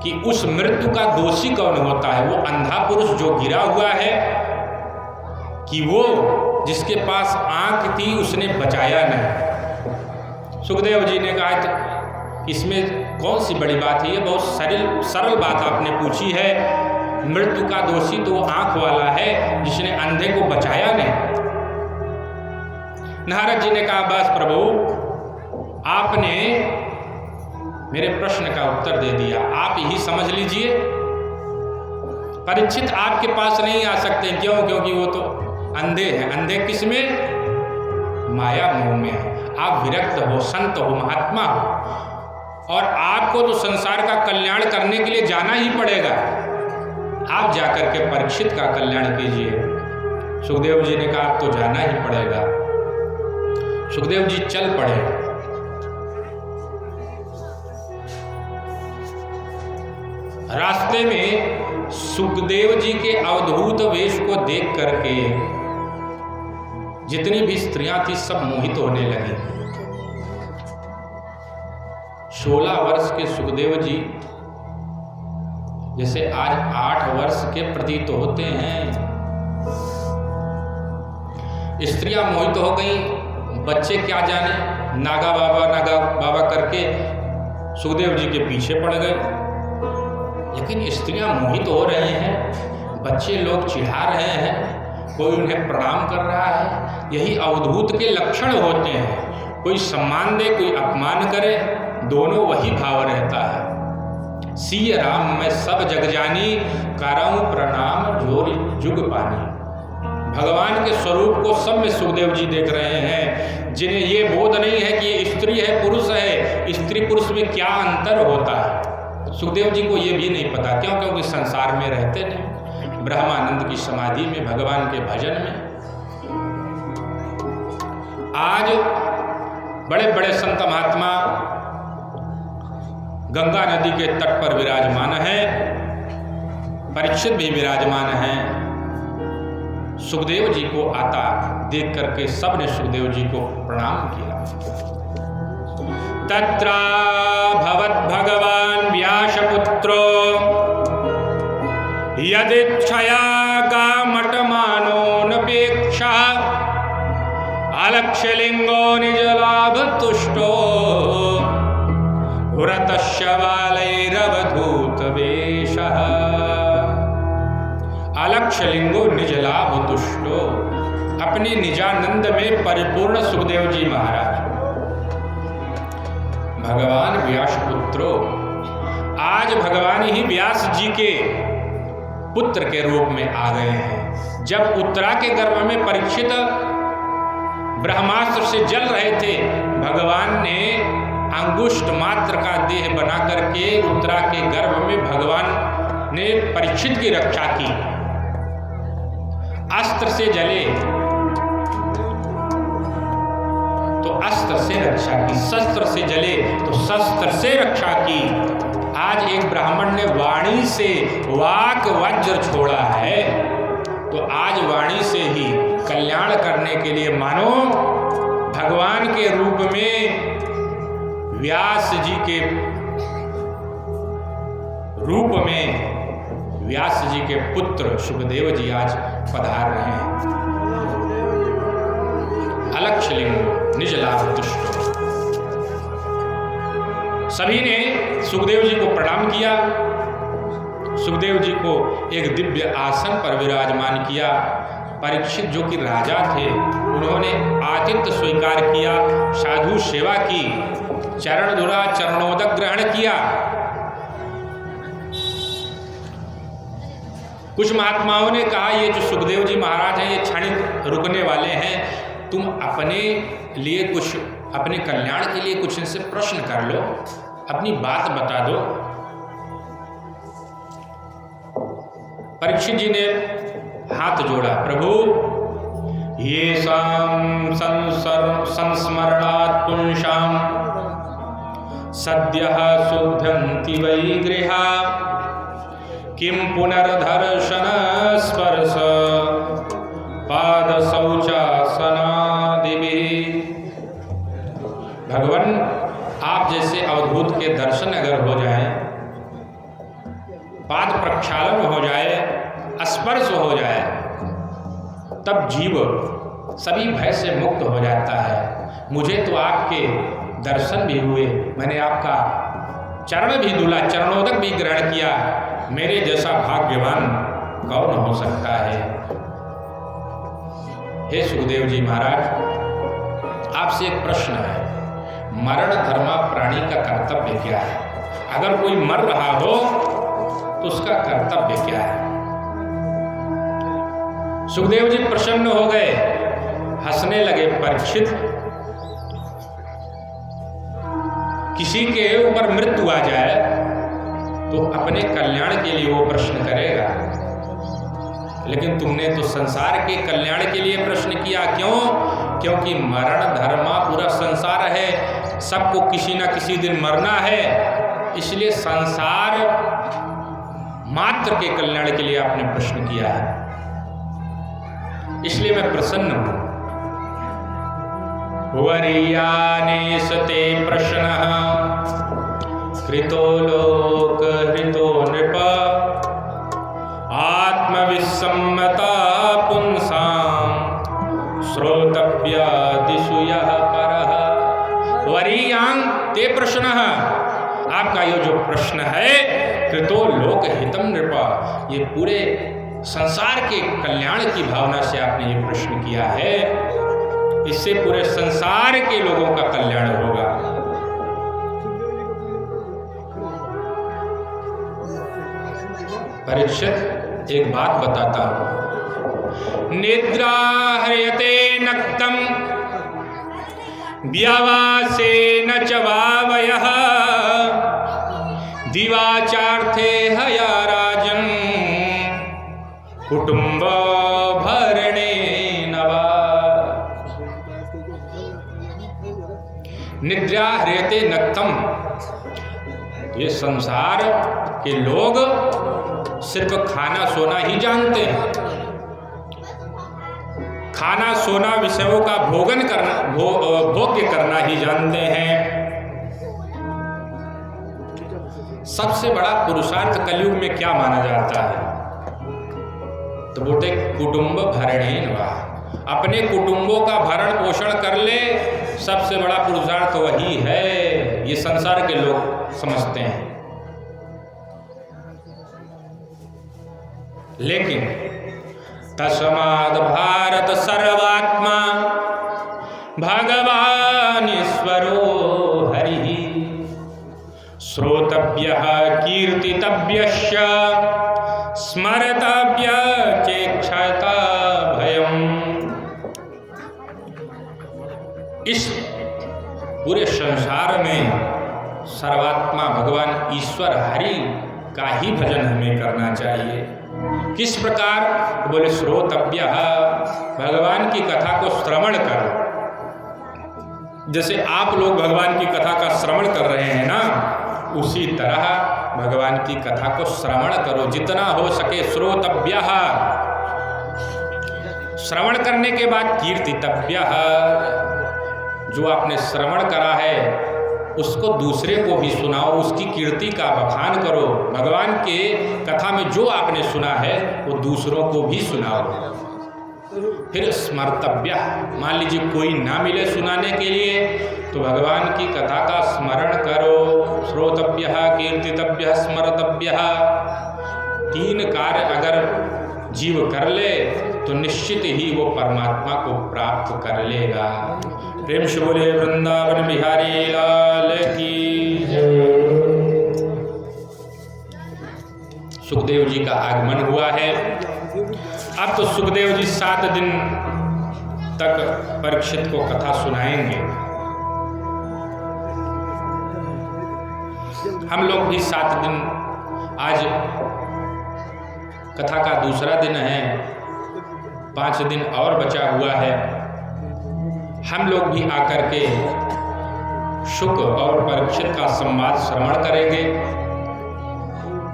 कि उस मृत्यु का दोषी कौन होता है? वो अंधा पुरुष जो गिरा हुआ है, कि वो जिसके पास आंख थी उसने बचाया नहीं? सुखदेव जी ने कहा इसमें कौन सी बड़ी है? ये बहुत सरल बात आपने पूछी है। मृत्यु का दोषी तो वो आंख वाला है जिसने अंधे को बचाया नहीं। नारद जी ने कहा बस प्रभु, आपने मेरे प्रश्न का उत्तर दे दिया, आप ही समझ लीजिए। परीक्षित आपके पास नहीं आ सकते। क्यों? क्योंकि वो तो अंधे हैं। अंधे किस में? माया मोह में है। आप विरक्त हो, संत हो, महात्मा हो, और आपको तो संसार का कल्याण करने के लिए जाना ही पड़ेगा। आप जाकर के परीक्षित का कल्याण कीजिए। सुखदेव जी ने कहा आप तो जाना ही पड़ेगा। सुखदेव जी चल पड़े। रास्ते में सुखदेव जी के अवधूत वेश को देख करके जितनी भी स्त्रियां थी सब मोहित होने लगी। 16 वर्ष के सुखदेव जी जैसे आज 8 वर्ष के प्रतीत होते हैं। स्त्रियां मोहित हो गई, बच्चे क्या जाने, नागा बाबा करके सुखदेव जी के पीछे पड़ गए। लेकिन स्त्रियां मोहित हो रही हैं, बच्चे लोग चिढ़ा रहे हैं, कोई उन्हें प्रणाम कर रहा है। यही अवधूत के लक्षण होते हैं। कोई सम्मान दे, कोई अपमान करे, दोनों वही भाव रहता है। सिय राम मैं सब जग जानी, करऊं प्रणाम जोर जुग पानी। भगवान के स्वरूप को सब में सुखदेव जी देख रहे हैं, जिन्हें ये बोध नहीं है कि ये स्त्री है पुरुष है, स्त्री पुरुष में क्या अंतर होता है। सुखदेव जी को ये भी नहीं पता। क्यों? क्योंकि संसार में रहते नहीं, ब्रह्मानंद की समाधि में, भगवान के भजन में। आज बड़े बड़े संत महात्मा गंगा नदी के तट पर विराजमान है, परीक्षित भी विराजमान है। सुखदेव जी को आता देख करके सबने सुखदेव जी को प्रणाम किया। तत्रा भवत भगवान व्यासपुत्रो यदिच्छया कामटमानो नपेक्षा अलक्ष्यलिंगो निजलाभ तुष्टो व्रतस्य बालैरवधूत वेशः। अलक्ष्यलिंगो निजलाभ तुष्टो, अपने निजानंद में परिपूर्ण सुखदेव जी महाराज। भगवान व्यास पुत्रो, आज भगवान ही व्यास जी के पुत्र के रूप में आ गए हैं। जब उत्तरा के गर्भ में परीक्षित ब्रह्मास्त्र से जल रहे थे, भगवान ने अंगुष्ठ मात्र का देह बना करके उत्तरा के गर्भ में भगवान ने परीक्षित की रक्षा की। अस्त्र से जले तो अस्त्र से रक्षा की, शस्त्र से जले तो शस्त्र से रक्षा की। आज एक ब्राह्मण ने वाणी से वाक वज्र छोड़ा है, तो आज वाणी से ही कल्याण करने के लिए मानो भगवान के रूप में व्यास जी के रूप में व्यास जी के पुत्र सुखदेव जी आज पधार रहे हैं। अलक्ष्यलिंगो निजलाभ तुष्टो। सभी ने सुखदेव जी को प्रणाम किया। सुखदेव जी को एक दिव्य आसन पर विराजमान किया। परीक्षित जो कि राजा थे, उन्होंने आतिथ्य स्वीकार किया, साधु सेवा की, चरण धुला, चरणोदक ग्रहण किया। कुछ महात्माओं ने कहा ये जो सुखदेव जी महाराज हैं ये क्षणिक रुकने वाले हैं, तुम अपने लिए कुछ, अपने कल्याण के लिए कुछ इनसे प्रश्न कर लो, अपनी बात बता दो। परीक्षित जी ने हाथ जोड़ा, प्रभु ये संस्मरणात् पुंसाम सद्यः शुद्धन्ति वै गृहा किं पुनर्दर्शन स्पर्श पाद शौचासनादिभिः। भगवान आप जैसे अवधूत के दर्शन अगर हो जाएं पाद प्रक्षालन हो जाए, स्पर्श हो जाए, तब जीव सभी भय से मुक्त हो जाता है। मुझे तो आपके दर्शन भी हुए, मैंने आपका चरण भी धुला, चरणोदक भी ग्रहण किया, मेरे जैसा भाग्यवान कौन हो सकता है। हे सुखदेव जी महाराज, आपसे एक प्रश्न है, मरण धर्मा प्राणी का कर्तव्य क्या है? अगर कोई मर रहा हो तो उसका कर्तव्य क्या है? सुखदेव जी प्रसन्न हो गए, हंसने लगे। परीक्षित, किसी के ऊपर मृत्यु आ जाए तो अपने कल्याण के लिए वो प्रश्न करेगा, लेकिन तुमने तो संसार के कल्याण के लिए प्रश्न किया। क्यों? क्योंकि मरण धर्मा पूरा संसार है, सबको किसी ना किसी दिन मरना है, इसलिए संसार मात्र के कल्याण के लिए आपने प्रश्न किया है, इसलिए मैं प्रसन्न हूं। वरीयाने सते प्रश्नः कृतो लोक हृतो नृप आत्मविसम्मता पुंसां श्रोतव्यादिषु यः परः। वरीयां ते प्रश्नः, आपका ये जो प्रश्न है, कृतो लोक हितम नृप, ये पूरे संसार के कल्याण की भावना से आपने ये प्रश्न किया है, इससे पूरे संसार के लोगों का कल्याण होगा। परीक्षित, एक बात बताता हूं, निद्रा हृयते नक्तम व्यावासेन च वावयः दिवाचार्थे हया राजन् कुटुंब भरणे नवा। निद्रा हृयते नक्तम, ये संसार के लोग सिर्फ खाना सोना ही जानते हैं, खाना सोना विषयों का भोगन करना, भोग्य करना ही जानते हैं। सबसे बड़ा पुरुषार्थ कलयुग में क्या माना जाता है? तो बोलते कुटुंब भरणेन वा, अपने कुटुंबों का भरण पोषण कर ले, सबसे बड़ा पुरुषार्थ वही है, ये संसार के लोग समझते हैं। लेकिन तस्माद् भारत सर्वात्मा भगवान ईश्वरो हरिः श्रोतव्यः कीर्तितव्यश्च स्मर्तव्य चेक्षता भयम्। इस पूरे संसार में सर्वात्मा भगवान ईश्वर हरि का ही भजन हमें करना चाहिए। किस प्रकार? बोले श्रोतव्य, भगवान की कथा को श्रवण करो। जैसे आप लोग भगवान की कथा का श्रवण कर रहे हैं ना, उसी तरह भगवान की कथा को श्रवण करो, जितना हो सके। श्रोतव्य, श्रवण करने के बाद कीर्तितव्य, जो आपने श्रवण करा है उसको दूसरे को भी सुनाओ, उसकी कीर्ति का बखान करो। भगवान के कथा में जो आपने सुना है वो दूसरों को भी सुनाओ। फिर स्मर्तव्य, मान लीजिए कोई ना मिले सुनाने के लिए, तो भगवान की कथा का स्मरण करो। श्रोतव्य, कीर्तितव्य, स्मर्तव्य, तीन कार्य अगर जीव कर ले तो निश्चित ही वो परमात्मा को प्राप्त कर लेगा। प्रेम से बोले वृंदावन बिहारी लाल की जय। सुखदेव जी का आगमन हुआ है। अब तो सुखदेव जी 7 दिन तक परीक्षित को कथा सुनाएंगे। हम लोग भी 7 दिन, आज कथा का दूसरा दिन है, 5 दिन और बचा हुआ है। हम लोग भी आकर के शुक और परीक्षित का संवाद श्रवण करेंगे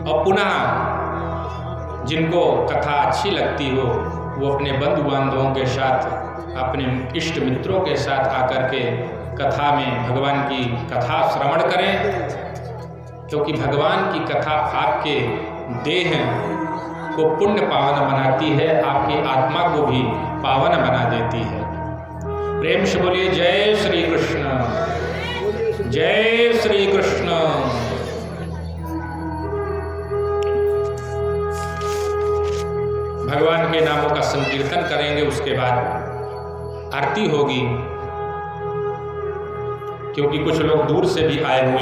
और पुनः जिनको कथा अच्छी लगती हो वो अपने बंधु बांधवों के साथ, अपने इष्ट मित्रों के साथ आकर के कथा में भगवान की कथा श्रवण करें, क्योंकि भगवान की कथा आपके देह को पुण्य पावन बनाती है, आपकी आत्मा को भी पावन बना देती है। प्रेम से बोलिए जय श्री कृष्ण, जय श्री कृष्ण। भगवान के नामों का संकीर्तन करेंगे, उसके बाद आरती होगी, क्योंकि कुछ लोग दूर से भी आए हुए